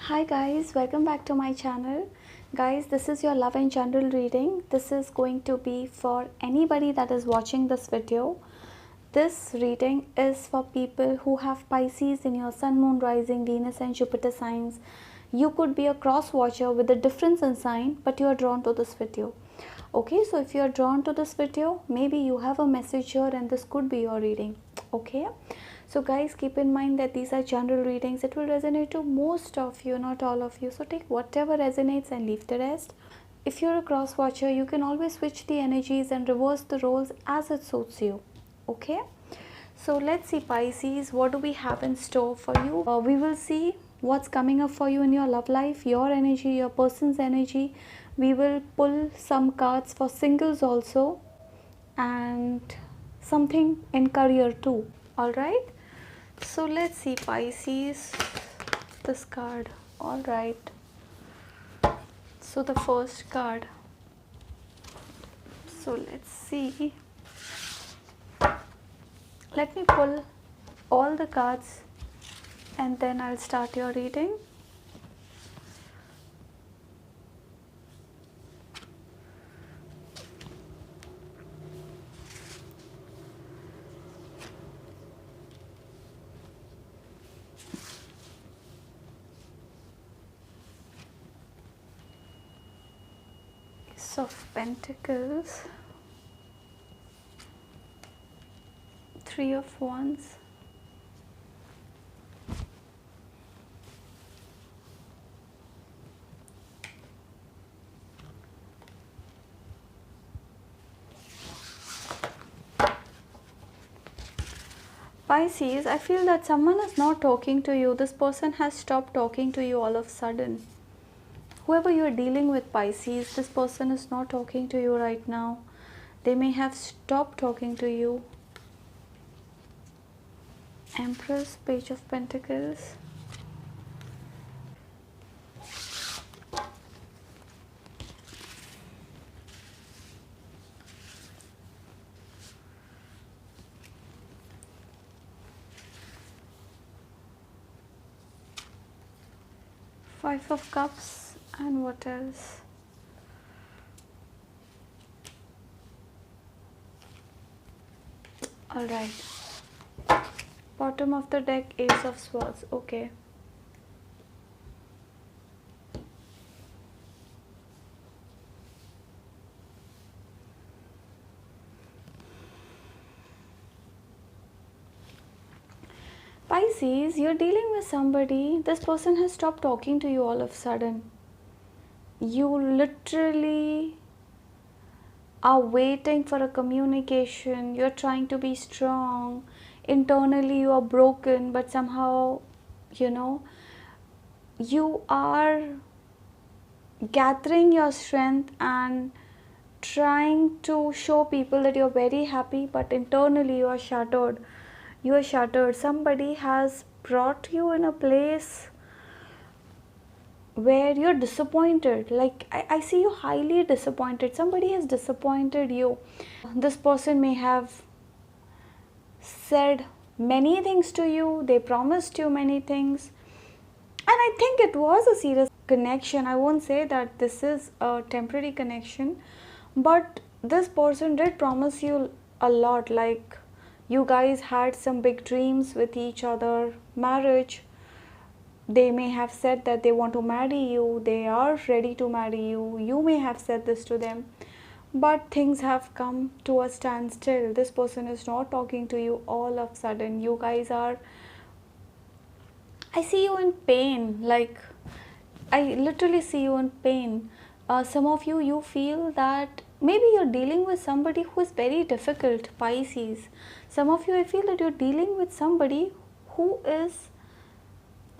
Hi guys, welcome back to my channel. Guys, this is your love and general reading. This is going to be for anybody that is watching this video. This reading is for people who have Pisces in your Sun, Moon, Rising, Venus and Jupiter signs. You could be a cross watcher with a difference in sign, but you are drawn to this video. Okay, so if you are drawn to this video, maybe you have a message here and this could be your reading. Okay, so guys, keep in mind that these are general readings. It will resonate to most of you, not all of you. So take whatever resonates and leave the rest. If you're a cross watcher, you can always switch the energies and reverse the roles as it suits you. Okay, so let's see, Pisces, what do we have in store for you? We will see what's coming up for you in your love life, your energy, your person's energy. We will pull some cards for singles also, and something in career too. All right, so let's see, Pisces, this card. All right, so the first card. So let's see. Let me pull all the cards and then I'll start your reading. Ace of Pentacles, Three of Wands, Pisces, I feel that someone is not talking to you. This person has stopped talking to you all of a sudden. Whoever you are dealing with, Pisces, this person is not talking to you right now. They may have stopped talking to you. Empress, Page of Pentacles, Five of Cups, and what else? Alright, bottom of the deck, Ace of Swords. Okay, Pisces, you're dealing with somebody. This person has stopped talking to you all of a sudden. You literally are waiting for a communication. You're trying to be strong. Internally you are broken, but somehow, you are gathering your strength and trying to show people that you're very happy, but internally you are shattered. You are shattered. Somebody has brought you in a place where you're disappointed. Like I see you highly disappointed. Somebody has disappointed you. This person may have said many things to you. They promised you many things, and I think it was a serious connection. I won't say that this is a temporary connection, but this person did promise you a lot. Like you guys had some big dreams with each other, marriage. They may have said that they want to marry you, they are ready to marry you. You may have said this to them, but things have come to a standstill. This person is not talking to you all of a sudden. You guys are, I see you in pain. Like I literally see you in pain. Some of you, you feel that maybe you're dealing with somebody who is very difficult, Pisces. Some of you, I feel that you're dealing with somebody who is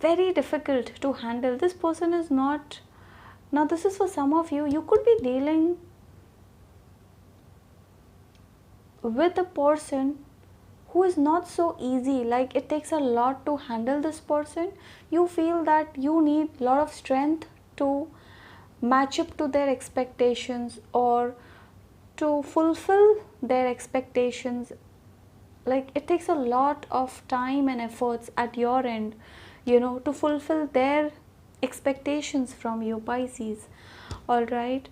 very difficult to handle. This person is not, now this is for some of you, you could be dealing with a person who is not so easy. Like it takes a lot to handle this person. You feel that you need a lot of strength to match up to their expectations or to fulfill their expectations. Like it takes a lot of time and efforts at your end, to fulfill their expectations from you, Pisces. All right.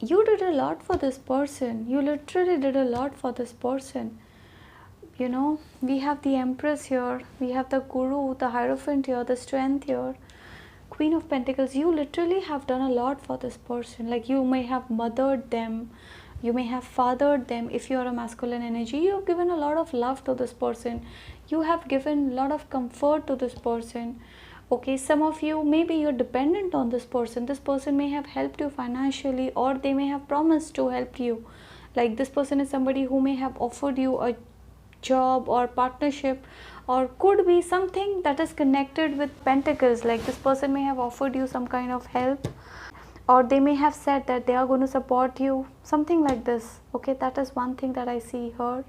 You did a lot for this person. You literally did a lot for this person. You know, we have the Empress here, we have the Guru, the Hierophant here, the Strength here, Queen of Pentacles. You literally have done a lot for this person. Like, you may have mothered them, you may have fathered them. If you are a masculine energy, you have given a lot of love to this person, you have given a lot of comfort to this person. Okay, some of you, maybe you're dependent on this person. This person may have helped you financially, or they may have promised to help you. Like, this person is somebody who may have offered you a job or partnership, or could be something that is connected with pentacles. Like, this person may have offered you some kind of help, or they may have said that they are going to support you, something like this. Okay, that is one thing that I see here.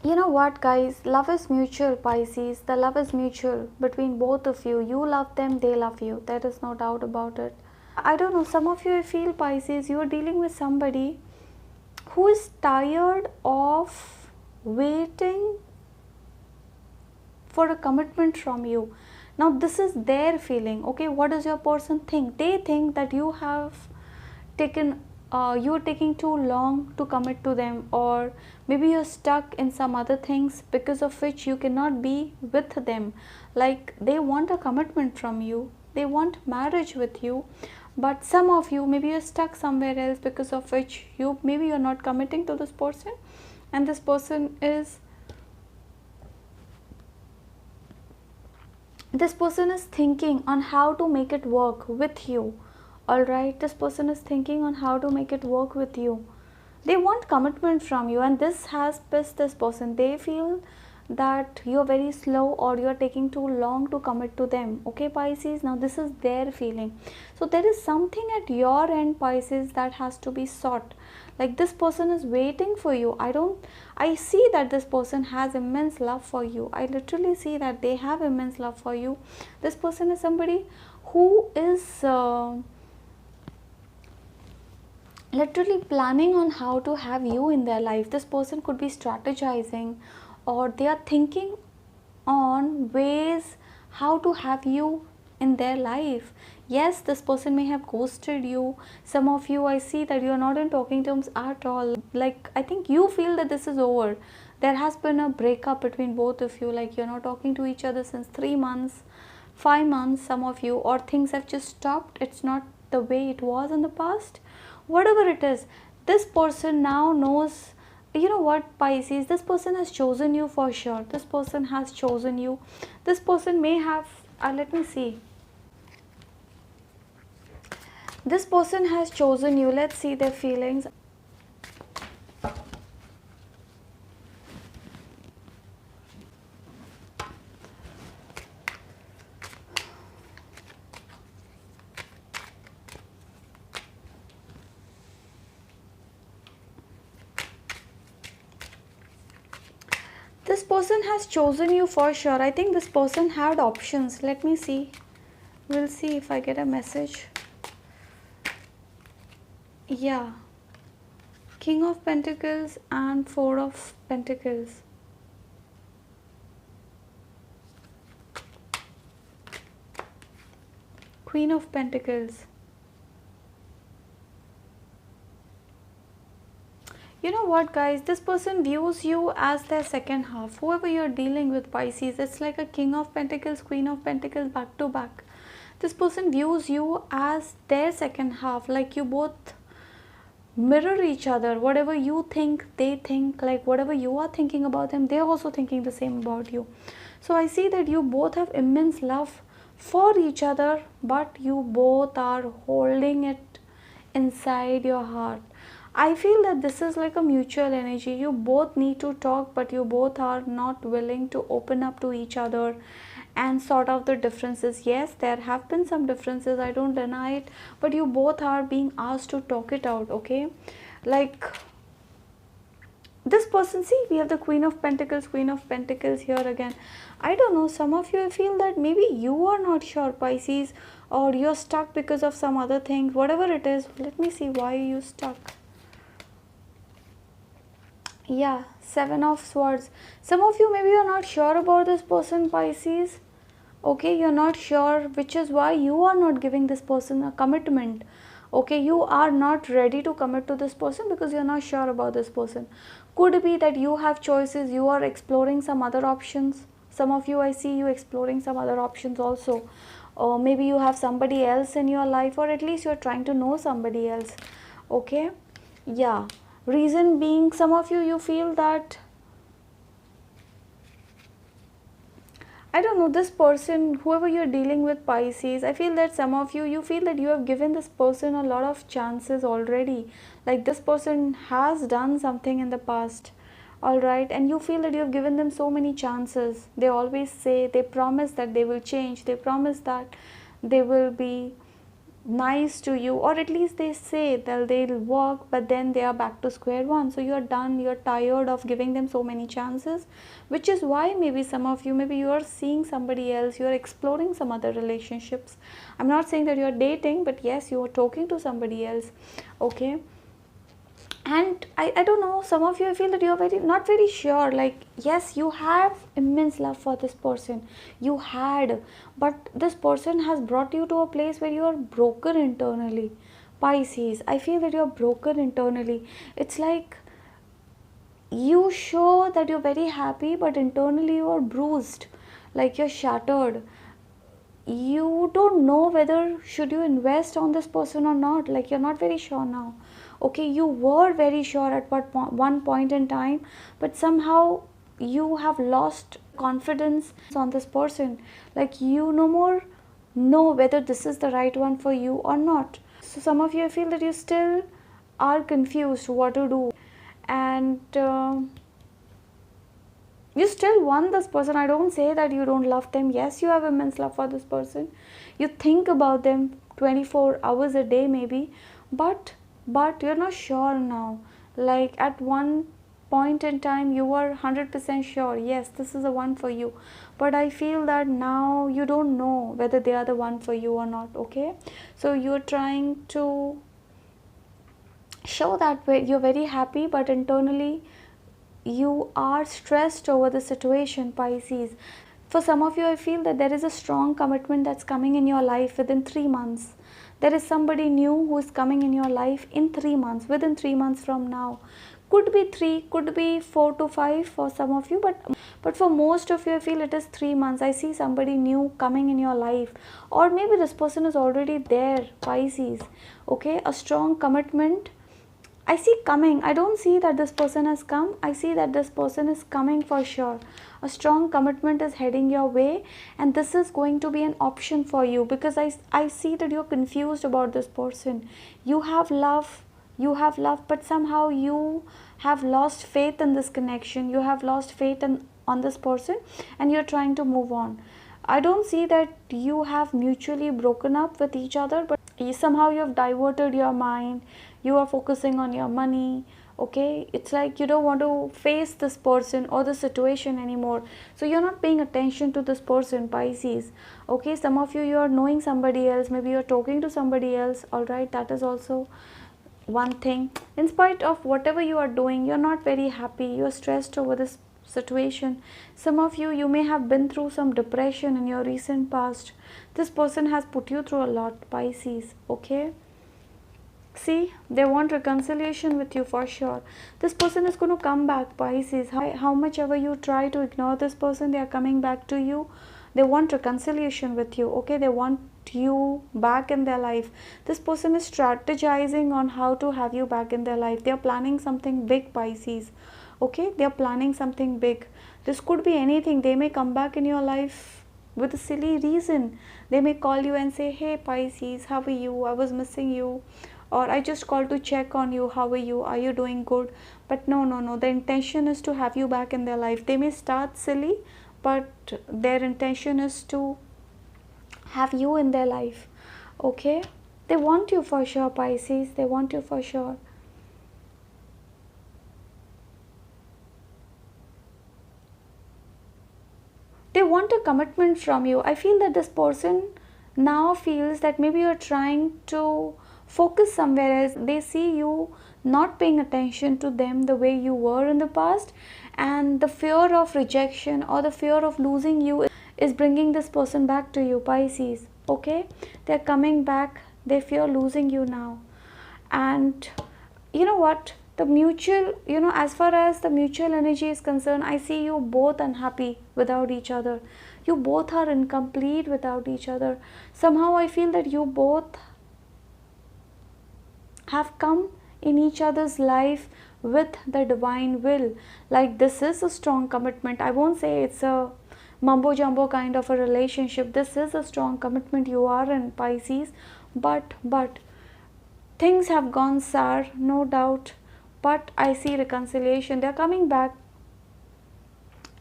You know what, guys, love is mutual, Pisces. The love is mutual between both of you. You love them, they love you. There is no doubt about it. I don't know, some of you, I feel, Pisces, you are dealing with somebody who is tired of waiting for a commitment from you. Now, this is their feeling. Okay, what does your person think? They think that you have taken you're taking too long to commit to them, or maybe you're stuck in some other things because of which you cannot be with them. Like, they want a commitment from you, they want marriage with you, but some of you, maybe you're stuck somewhere else, because of which you, maybe you're not committing to this person, and this person is thinking on how to make it work with you. All right, this person is thinking on how to make it work with you. They want commitment from you, and this has pissed this person. They feel that you're very slow, or you're taking too long to commit to them. Okay, Pisces, now this is their feeling. So there is something at your end, Pisces, that has to be sought. Like, this person is waiting for you. I see that this person has immense love for you. I literally see that they have immense love for you. This person is somebody who is literally planning on how to have you in their life. This person could be strategizing, or they are thinking on ways how to have you in their life. Yes, this person may have ghosted you. Some of you, I see that you are not in talking terms at all. Like, I think you feel that this is over. There has been a breakup between both of you. Like, you're not talking to each other since 3 months, 5 months, some of you, or things have just stopped. It's not the way it was in the past. Whatever it is, this person now knows. You know what, Pisces, this person has chosen you for sure. This person has chosen you. This person may have let me see, this person has chosen you. Let's see their feelings. This person has chosen you for sure. I think this person had options. Let me see. We'll see if I get a message. Yeah. King of Pentacles and Four of Pentacles. Queen of Pentacles. You know what, guys, this person views you as their second half. Whoever you're dealing with, Pisces, it's like a King of Pentacles, Queen of Pentacles back to back. This person views you as their second half. Like, you both mirror each other. Whatever you think, they think. Like, whatever you are thinking about them, they're also thinking the same about you. So I see that you both have immense love for each other, but you both are holding it inside your heart. I feel that this is like a mutual energy. You both need to talk, but you both are not willing to open up to each other and sort out the differences. Yes, there have been some differences, I don't deny it, but you both are being asked to talk it out. Okay, like, this person, see, we have the Queen of Pentacles here again. I don't know, some of you feel that maybe you are not sure, Pisces, or you're stuck because of some other things, whatever it is. Let me see why you stuck. Yeah, Seven of Swords. Some of you, maybe you're not sure about this person, Pisces. Okay, you're not sure, which is why you are not giving this person a commitment. Okay, you are not ready to commit to this person because you're not sure about this person. Could be that you have choices, you are exploring some other options. Some of you, I see you exploring some other options also. Or maybe you have somebody else in your life, or at least you're trying to know somebody else. Okay, yeah. Reason being, some of you, you feel that, I don't know, this person, whoever you're dealing with, Pisces, I feel that some of you, you feel that you have given this person a lot of chances already. Like this person has done something in the past, alright, and you feel that you have given them so many chances. They always say, they promise that they will change, they promise that they will be nice to you, or at least they say that they'll work, but then they are back to square one. So you're done, you're tired of giving them so many chances, which is why maybe some of you, maybe you are seeing somebody else, you're exploring some other relationships. I'm not saying that you're dating, but yes, you are talking to somebody else. Okay, and I don't know, some of you, I feel that you're very not very sure, like yes, you have immense love for this person, you had, but this person has brought you to a place where you are broken internally, Pisces. I feel that you're broken internally. It's like you show that you're very happy, but internally you are bruised, like you're shattered. You don't know whether should you invest on this person or not, like you're not very sure now. Okay, you were very sure at one point in time, but somehow you have lost confidence on this person, like you no more know whether this is the right one for you or not. So some of you, I feel that you still are confused what to do, and you still want this person. I don't say that you don't love them. Yes, you have immense love for this person, you think about them 24 hours a day maybe, but you're not sure now. Like at one point in time you were 100% sure, yes, this is the one for you, but I feel that now you don't know whether they are the one for you or not. Okay, so you're trying to show that way you're very happy, but internally you are stressed over the situation, Pisces. For some of you, I feel that there is a strong commitment that's coming in your life within 3 months. There is somebody new who is coming in your life in 3 months, within 3 months from now. Could be 3, could be 4 to 5 for some of you, but for most of you, I feel it is 3 months. I see somebody new coming in your life, or maybe this person is already there, Pisces. Okay, a strong commitment I see coming. I don't see that this person has come. I see that this person is coming for sure. A strong commitment is heading your way, and this is going to be an option for you, because I see that you're confused about this person. You have love, but somehow you have lost faith in this connection. You have lost faith on this person, and you're trying to move on. I don't see that you have mutually broken up with each other, but somehow you have diverted your mind. You are focusing on your money. Okay, it's like you don't want to face this person or the situation anymore, so you're not paying attention to this person, Pisces. Okay, some of you are knowing somebody else, maybe you're talking to somebody else. All right, that is also one thing. In spite of whatever you are doing, you're not very happy, you're stressed over this situation. Some of you, you may have been through some depression in your recent past. This person has put you through a lot, Pisces. Okay, see, they want reconciliation with you for sure. This person is going to come back, Pisces. How much ever you try to ignore this person, they are coming back to you. They want reconciliation with you. Okay, they want you back in their life. This person is strategizing on how to have you back in their life. They are planning something big, Pisces. Okay, they are planning something big. This could be anything. They may come back in your life with a silly reason. They may call you and say, hey Pisces, how are you? I was missing you, or I just called to check on you. How are you? Are you doing good? But no, the intention is to have you back in their life. They may start silly, but their intention is to have you in their life. Okay, they want you for sure, Pisces. They want you for sure. They want a commitment from you. I feel that this person now feels that maybe you're trying to focus somewhere else. They see you not paying attention to them the way you were in the past, and the fear of rejection or the fear of losing you is bringing this person back to you, Pisces. Okay, they're coming back. They fear losing you now. And you know what, the mutual, as far as the mutual energy is concerned, I see you both unhappy without each other. You both are incomplete without each other. Somehow I feel that you both have come in each other's life with the divine will. Like, this is a strong commitment. I won't say it's a mumbo jumbo kind of a relationship. This is a strong commitment you are in, Pisces. But things have gone sour, no doubt, but I see reconciliation. They're coming back.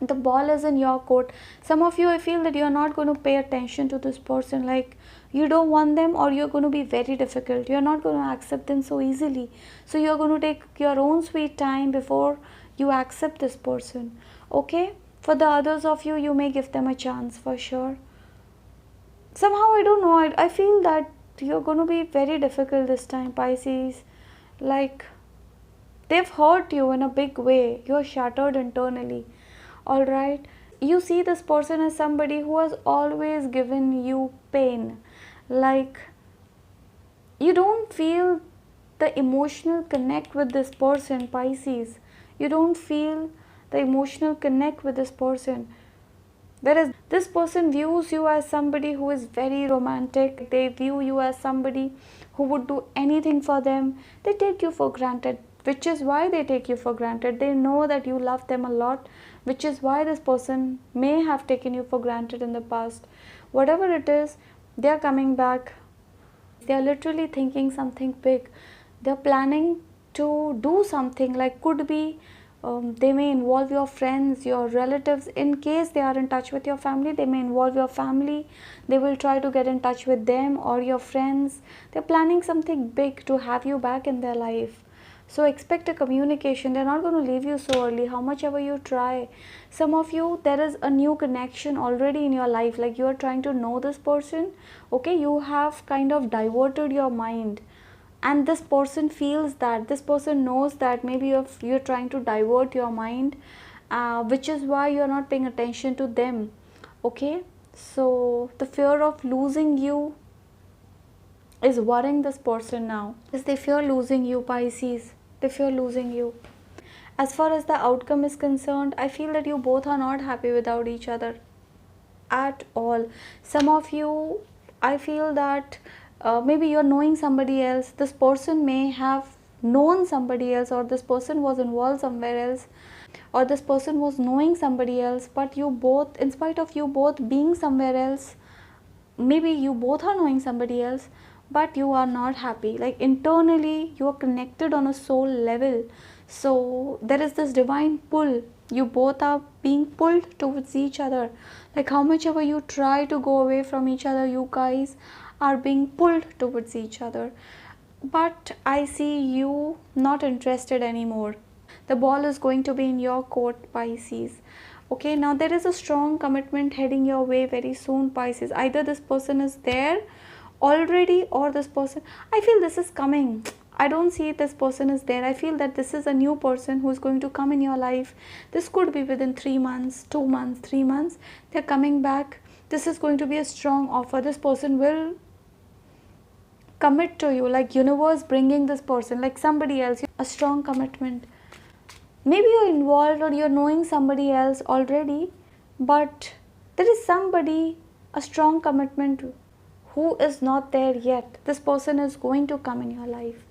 The ball is in your court. Some of you, I feel that you're not going to pay attention to this person. Like, you don't want them, or you're going to be very difficult. You're not going to accept them so easily. So you're going to take your own sweet time before you accept this person. Okay? For the others of you, you may give them a chance for sure. Somehow, I don't know, I feel that you're going to be very difficult this time, Pisces. Like, they've hurt you in a big way. You're shattered internally. Alright, you see this person as somebody who has always given you pain. Like, you don't feel the emotional connect with this person, Pisces. You don't feel the emotional connect with this person. Whereas this person views you as somebody who is very romantic. They view you as somebody who would do anything for them. They take you for granted, which is why they take you for granted. They know that you love them a lot, which is why this person may have taken you for granted in the past. Whatever it is, they are coming back. They are literally thinking something big. They are planning to do something, like, could be they may involve your friends, your relatives. In case they are in touch with your family, they may involve your family. They will try to get in touch with them or your friends. They're planning something big to have you back in their life. So expect a communication. They're not going to leave you so early, how much ever you try. Some of you, there is a new connection already in your life. Like, you are trying to know this person. Okay, you have kind of diverted your mind. And this person feels that, this person knows that maybe you're trying to divert your mind, which is why you're not paying attention to them. Okay, so the fear of losing you is worrying this person now. Because they fear losing you, Pisces. They fear losing you. As far as the outcome is concerned, I feel that you both are not happy without each other at all. Some of you, I feel that maybe you're knowing somebody else. This person may have known somebody else, or this person was involved somewhere else, or this person was knowing somebody else. But you both, in spite of you both being somewhere else, maybe you both are knowing somebody else, but you are not happy. Like, internally you are connected on a soul level. So there is this divine pull. You both are being pulled towards each other. Like, how much ever you try to go away from each other, you guys are being pulled towards each other. But I see you not interested anymore. The ball is going to be in your court, Pisces. Okay, now there is a strong commitment heading your way very soon, Pisces. Either this person is there already, or this person, I feel this is coming. I don't see this person is there. I feel that this is a new person who is going to come in your life. This could be within 3 months, 2 months, 3 months. They're coming back. This is going to be a strong offer. This person will commit to you, like universe bringing this person, like somebody else, a strong commitment. Maybe you're involved, or you're knowing somebody else already, but there is somebody, a strong commitment, who is not there yet. This person is going to come in your life.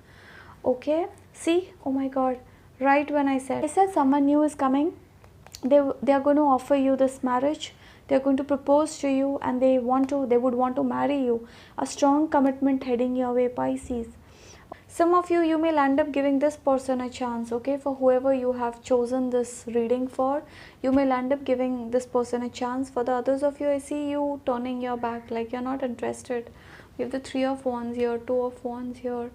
Okay, see, oh my god, right when I said someone new is coming. They are going to offer you this marriage. They are going to propose to you, and they would want to marry you. A strong commitment heading your way, Pisces. Some of you may land up giving this person a chance. Okay, for whoever you have chosen this reading for, you may land up giving this person a chance. For the others of you, I see you turning your back, like you're not interested. We have the 3 of Wands here, 2 of Wands here.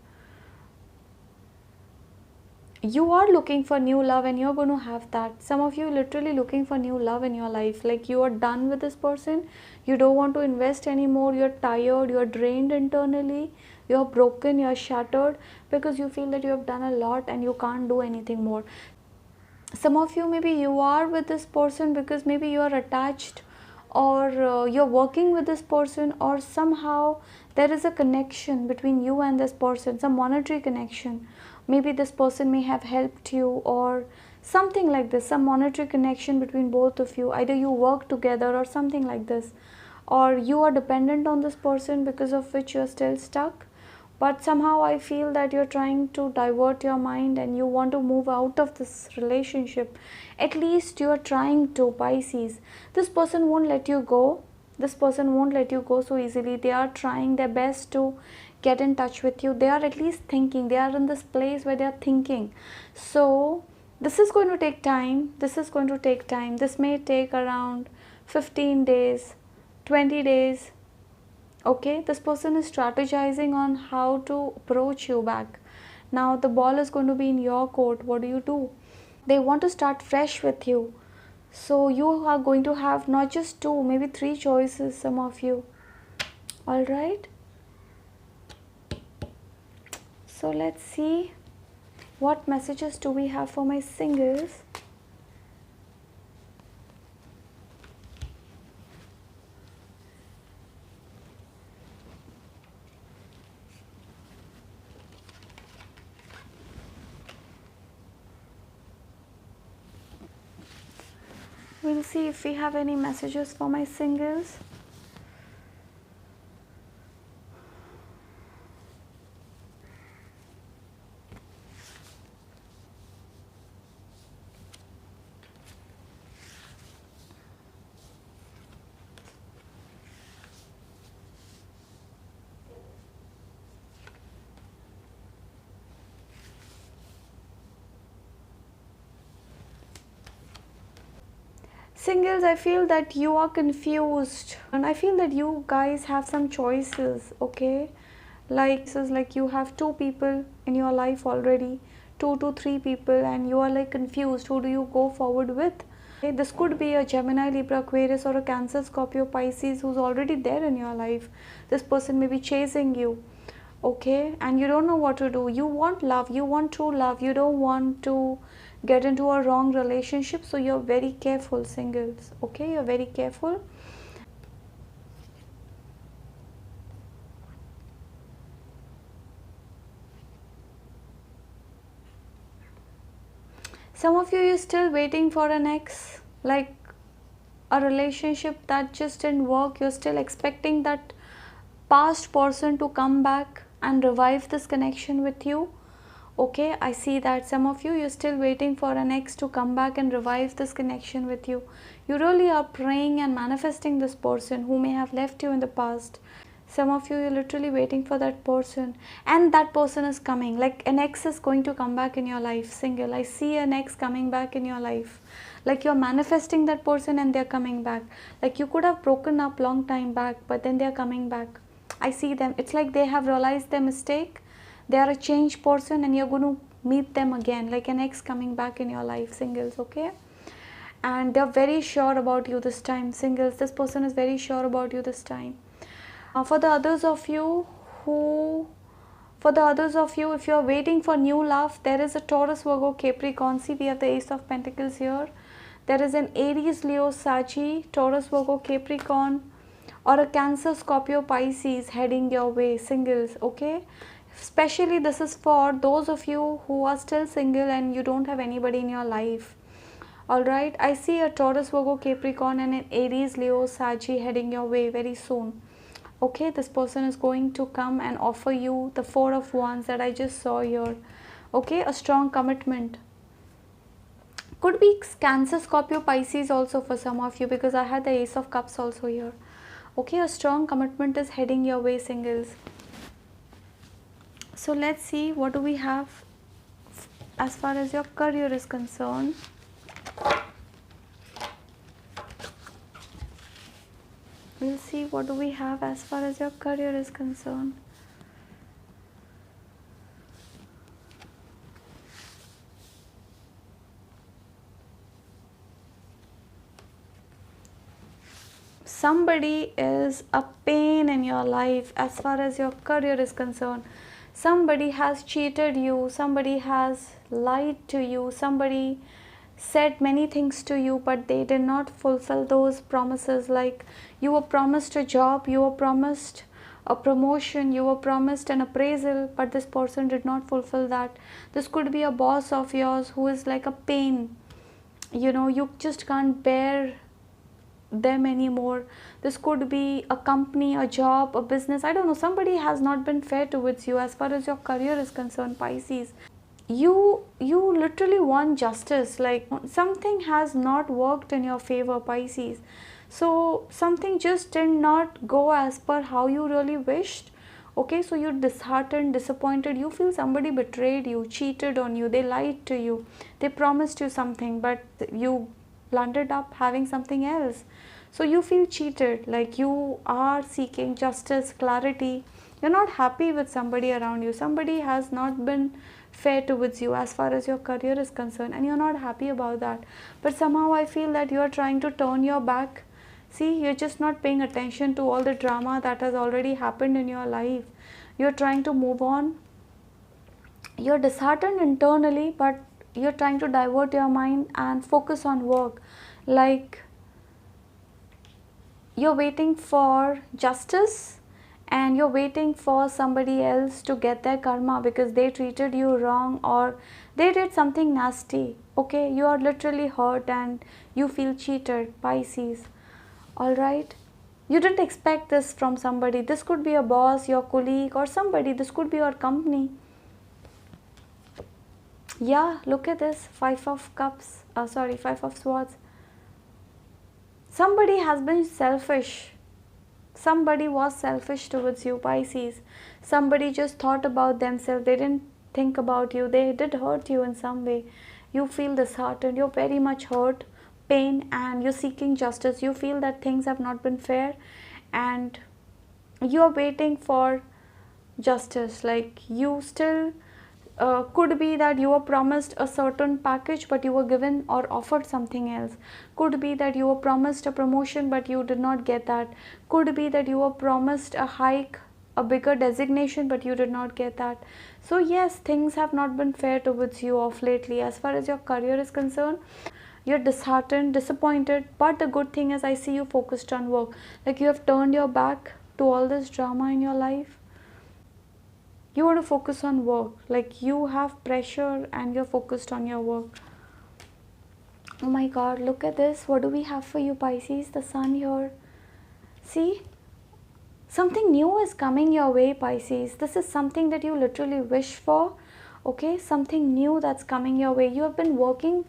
you are looking for new love and you're going to have that. Some of you literally looking for new love in your life, like you are done with this person, you don't want to invest anymore, you're tired, you're drained internally, you're broken, you're shattered, because you feel that you have done a lot and you can't do anything more. Some of you, maybe you are with this person because maybe you are attached, or you're working with this person, or somehow there is a connection between you and this person, some monetary connection. Maybe this person may have helped you, or something like this, some monetary connection between both of you, either you work together or something like this, or you are dependent on this person because of which you are still stuck. But somehow I feel that you're trying to divert your mind and you want to move out of this relationship. At least you are trying to, Pisces. This person won't let you go. This person won't let you go so easily. They are trying their best to get in touch with you. They are at least thinking. They are in this place where they are thinking. So this is going to take time. This is going to take time. This may take around 15 days, 20 days. Okay, this person is strategizing on how to approach you back. Now the ball is going to be in your court. What do? They want to start fresh with you. So you are going to have not just two, maybe three choices, some of you. All right. So let's see what messages do we have for my singles. We'll see if we have any messages for my singles. Singles, I feel that you are confused, and I feel that you guys have some choices. Okay, like you have two people in your life already, 2 to 3 people, and you are like confused, who do you go forward with? Okay, this could be a Gemini, Libra, Aquarius, or a Cancer, Scorpio, Pisces who's already there in your life. This person may be chasing you. Okay, and you don't know what to do. You want love, you want true love, you don't want to get into a wrong relationship, so you're very careful, singles. Okay, you're very careful. Some of you, you're still waiting for an ex, like a relationship that just didn't work. You're still expecting that past person to come back and revive this connection with you. Okay, I see that some of you, you're still waiting for an ex to come back and revive this connection with you. You really are praying and manifesting this person who may have left you in the past. Some of you, you're literally waiting for that person, and that person is coming. Like an ex is going to come back in your life, single. I see an ex coming back in your life. Like you're manifesting that person and they're coming back. Like you could have broken up long time back, but then they're coming back. I see them. It's like they have realized their mistake. They are a changed person and you're going to meet them again, like an ex coming back in your life, singles. Okay, and they're very sure about you this time, singles. This person is very sure about you this time. For the others of you who For the others of you, if you are waiting for new love, there is a Taurus, Virgo, Capricorn. See, we have the Ace of Pentacles here. There is an Aries, Leo, Saggy, Taurus, Virgo, Capricorn, or a Cancer, Scorpio, Pisces heading your way, singles. Okay, especially this is for those of you who are still single and you don't have anybody in your life. Alright, I see a Taurus, Virgo, Capricorn, and an Aries, Leo, Saggy heading your way very soon. Okay, this person is going to come and offer you the Four of Wands that I just saw here. Okay, a strong commitment. Could be Cancer, Scorpio, Pisces also for some of you, because I had the Ace of Cups also here. Okay, a strong commitment is heading your way, singles. So let's see, what do we have as far as your career is concerned. We'll see what do we have as far as your career is concerned. somebody is a pain in your life as far as your career is concerned. Somebody has cheated you, somebody has lied to you, somebody said many things to you, but they did not fulfill those promises. Like, you were promised a job, you were promised a promotion, you were promised an appraisal, but this person did not fulfill that. This could be a boss of yours who is like a pain. You just can't bear them anymore. This could be a company, a job, a business, I don't know. Somebody has not been fair towards you as far as your career is concerned, Pisces. You literally want justice. Like, something has not worked in your favor, Pisces. So something just did not go as per how you really wished. Okay, so you're disheartened, disappointed, you feel somebody betrayed you, cheated on you, they lied to you, they promised you something, but you landed up having something else. So you feel cheated, like you are seeking justice, clarity. You're not happy with somebody around you. Somebody has not been fair towards you as far as your career is concerned, and you're not happy about that. But somehow I feel that you're trying to turn your back. See, you're just not paying attention to all the drama that has already happened in your life. You're trying to move on. You're disheartened internally, but you're trying to divert your mind and focus on work. Like, you're waiting for justice, and you're waiting for somebody else to get their karma because they treated you wrong or they did something nasty. Okay, you are literally hurt and you feel cheated, Pisces. Alright, you didn't expect this from somebody. This could be a boss, your colleague, or somebody. This could be your company. Yeah, look at this. Five of Swords. Somebody has been selfish. Somebody was selfish towards you, Pisces. Somebody just thought about themselves. They didn't think about you. They did hurt you in some way. You feel disheartened. You're very much hurt, pain, and you're seeking justice. You feel that things have not been fair and you're waiting for justice. Like, you still could be that you were promised a certain package but you were given or offered something else. Could be that you were promised a promotion but you did not get that. Could be that you were promised a hike, a bigger designation, but you did not get that. So yes, things have not been fair towards you of lately as far as your career is concerned. You're disheartened, disappointed, but the good thing is I see you focused on work. Like, you have turned your back to all this drama in your life. You want to focus on work. Like, you have pressure and you're focused on your work. Oh my god, look at this. What do we have for you, Pisces? The sun here. See, something new is coming your way, Pisces. This is something that you literally wish for. Okay, something new that's coming your way. You have been working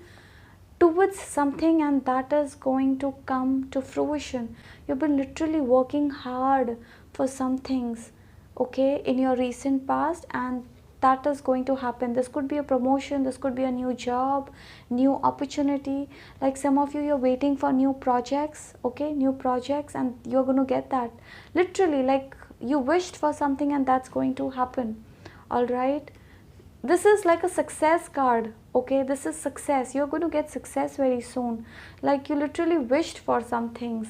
towards something and that is going to come to fruition. You've been literally working hard for some things, okay, in your recent past, and that is going to happen. This could be a promotion, this could be a new job, new opportunity. Like, some of you, you're waiting for new projects, okay, new projects, and you're going to get that. Literally, like, you wished for something and that's going to happen. All right, this is like a success card. Okay, this is success. You're going to get success very soon. Like, you literally wished for some things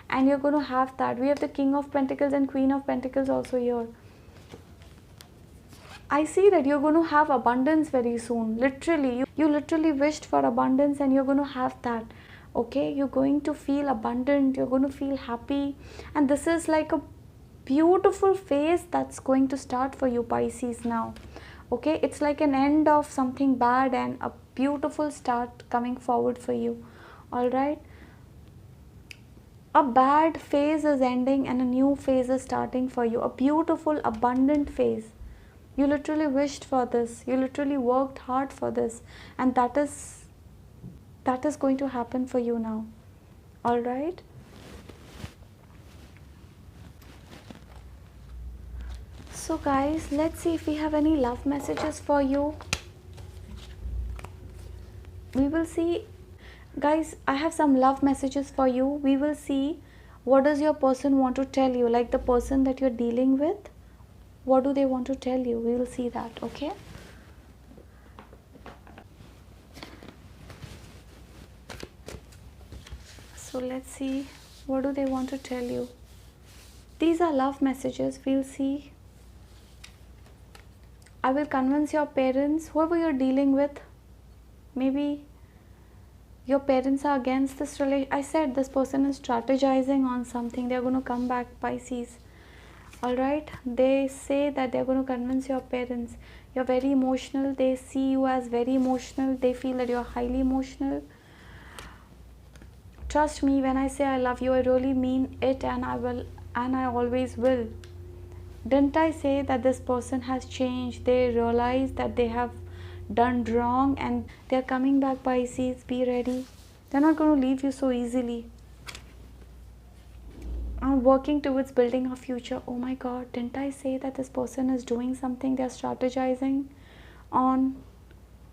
and you're going to have that. We have the King of Pentacles and Queen of Pentacles also here. I see that you're going to have abundance very soon. Literally, you literally wished for abundance and you're going to have that. Okay, you're going to feel abundant, you're going to feel happy, and this is like a beautiful phase that's going to start for you, Pisces, now. Okay, it's like an end of something bad and a beautiful start coming forward for you. All right, a bad phase is ending and a new phase is starting for you. A beautiful, abundant phase. You literally wished for this. You literally worked hard for this, and that is going to happen for you now. All right. So guys, let's see if we have any love messages for you. We will see. Guys, I have some love messages for you. We will see what does your person want to tell you, like the person that you're dealing with. What do they want to tell you? We will see that, okay? So let's see What do they want to tell you? These are love messages. We'll see. I will convince your parents, whoever you're dealing with. Maybe your parents are against this relation. I said this person is strategizing on something. They're going to come back, Pisces. Alright, they say that they're going to convince your parents. You're very emotional. They see you as very emotional. They feel that you're highly emotional. Trust me when I say I love you, I really mean it, and I always will. Didn't I say that this person has changed? They realize that they have done wrong and they're coming back, Pisces. Be ready. They're not going to leave you so easily. I'm working towards building a future. Oh my God, didn't I say that this person is doing something? They're strategizing on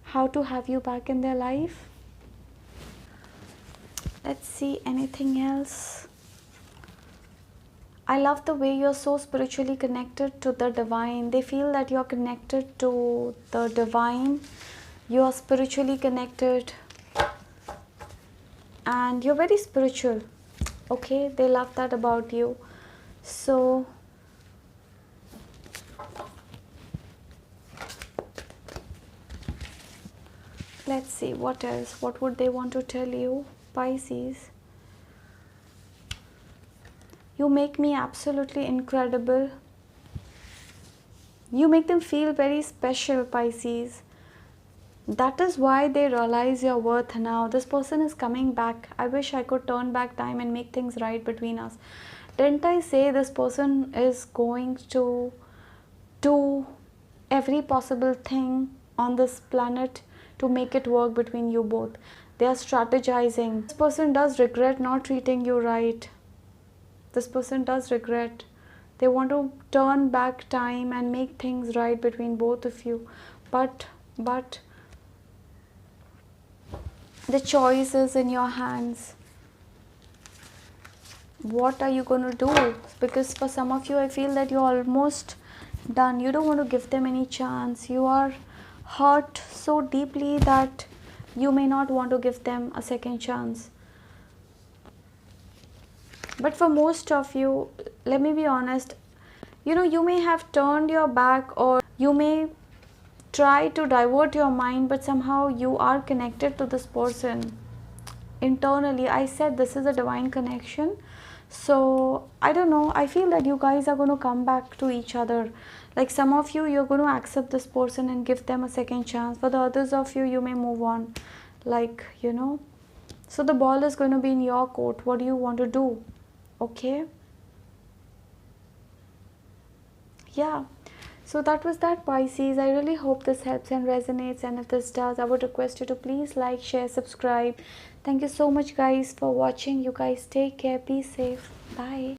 how to have you back in their life. Let's see anything else. I love the way you're so spiritually connected to the divine. They feel that you're connected to the divine. You are spiritually connected and you're very spiritual. Okay, they love that about you. So let's see what else. What would they want to tell you, Pisces? You make me absolutely incredible. You make them feel very special, Pisces. That is why they realize your worth now. This person is coming back. I wish I could turn back time and make things right between us. Didn't I say this person is going to do every possible thing on this planet to make it work between you both? They are strategizing. This person does regret not treating you right. This person does regret. They want to turn back time and make things right between both of you. But the choice is in your hands. What are you going to do? Because for some of you, I feel that you're almost done. You don't want to give them any chance. You are hurt so deeply that you may not want to give them a second chance. But for most of you, let me be honest, you may have turned your back or you may try to divert your mind, but somehow you are connected to this person internally. I said this is a divine connection. So I don't know, I feel that you guys are going to come back to each other. Like some of you, you're going to accept this person and give them a second chance. For the others of you, you may move on. Like, so the ball is going to be in your court. What do you want to do? Okay, yeah, so that was that, Pisces. I really hope this helps and resonates, and if this does, I would request you to please like, share, subscribe. Thank you so much guys for watching. You guys take care, be safe, bye.